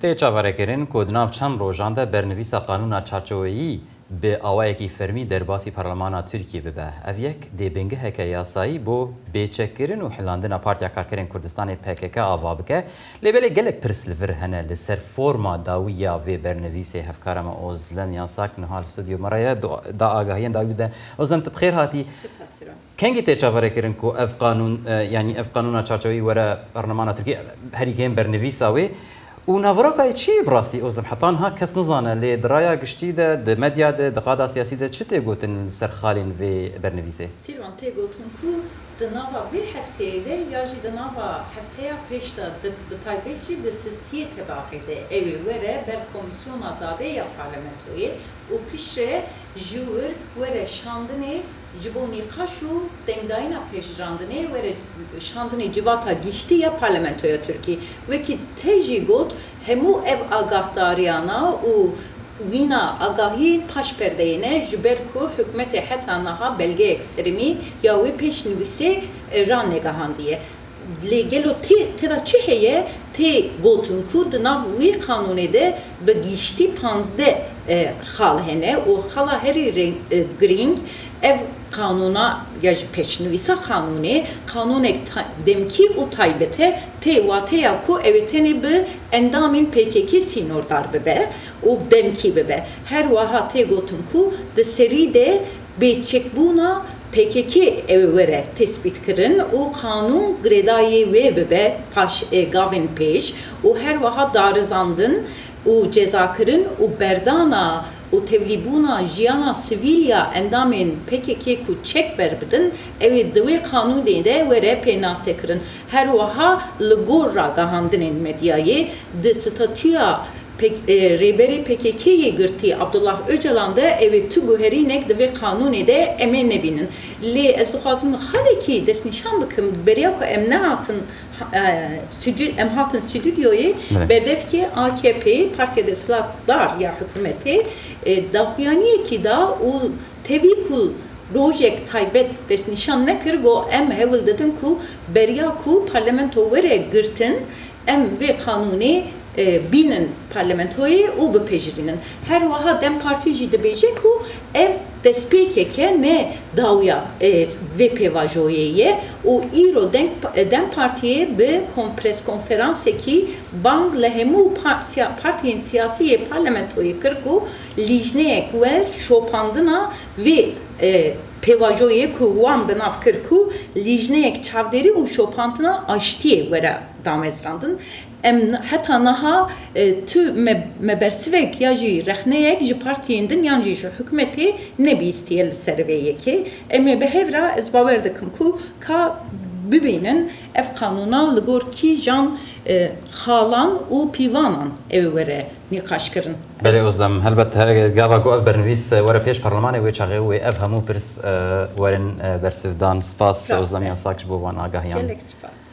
تی چاوەڕێکردن کۆدناو چەند ڕۆژاندا بەرنویسە قانونا چارچەوەیی بە ئاوایەکی فەرمی دەرباسی پەرلەمانە تورکیە ببە. ئەڤ یەک دێبنگەهەکە یاسایی بۆ بێچەکردن و حلاندنا پارتیا کارکردن کوردستانی PKK ئاوا بکە لێبەلێ gelek pirs li vir hene li ser forma dawiya vê bernivîsê hevkara me Ozlem Yasak nihal stûdyo me re ye da agahiyên dawî de Ozlem tu bixêr hatî kengî tê çaverêkirin ku ev qanûn yanî ev qanûna çarçewî were Parlemana Tirkiye herîkên bernivîsa wê û navirakayê çi yê bi rastî Ozlem hetan ha kes nizane lê diraya giştî de di medya de di qada siyasî de çi tê gotin li ser xalên vê bernivîsê? Sîrvan tê gotin ku di nava vê hefteyê de ya jî di nava hefteya pêş de bi taybet jî di sesiyê tebaqê de evê were ber komisyona dade ya parlamentoyê û pişre ji wir were şandinê ji bo nîqaş û dengdayîna pêşrandinê were şandinê civata giştî ya parlamentoya Tirkî wekî tê jî got hemû ev agahdariyana û wîna agahî paşperdeyine ji ber ku hikûmetê heta niha belgeyek fermî ya wê pêşnivîsê ran negihandiye. Lê gelo têda çi heye tê gotin ku di nav wî qanûnê de bi gîştî 15 xal hene û xala herî giring ev kanuna ya pêşnivîsa qanûnê qanûnek demkî û taybete tê wateya ku ev tenê bi endamên PKK sînordar bibe û demkî bibe. Her wiha tê gotin ku di serî de bêçekbûna PKK ev were tespît kirin û qanûn girêdayê wê bibe paş gavên pêş û her wiha darizandin û cezakirin û berdana û tevlîbûna jiyana sivîlya endamên PKK ku çek berbidin evê di wê qanûnê de were pênasekirin. Her wiha li gor ragihandinên medyayê di statûya rêberê PKK'yê girtî Abdullah Öcalan de evê tu guherînek di vê qanûnê de em ê nebînin. Lê ez dixwazim xalekî destnîşan bikim beriya ku em nehatin em hatin stûdyoyê berdevkê AKP Partiya Desthilatdar ya hikûmetê daxuyaniyekî da û tevî ku rojek taybet destnîşan nekir got em hewil didin ku beriya ku parlamento were girtin em vê qanûnê bînin parlamentoyê û bipejirînin. Her wiha Dem Partî jî dibêje ku ev destpêkeke ne dawiya vê pêvajoyê ye û îro Dem Partiyê bi preskonferansekî bang li hemû partiyên siyasî parlamentoyê kir ku lîjneyek wer şopandina vê pêvajoyê ku wan bi nav kir ku lîjneyek çavderî û şopandina aştiyê were damezrandin. Em heta niha tu mebersivek ya jî rexneyek ji partiyên din yan jî ji hikûmetê nebîstiye li ser vê yekê. Em ê bi hevra ez bawer dikim ku ka bibînin ev qanûna li gor kî jan xalan û pîvanan ew were nîqaş kirin. Belê Ozlem helbet her gava ku ev bernivîs were pêş Parlemanê wê çaxê wê ev hemû pirs werin bersivdan. Spas Ozlem Yasak ji bo wan agahiyan. Gelek spas.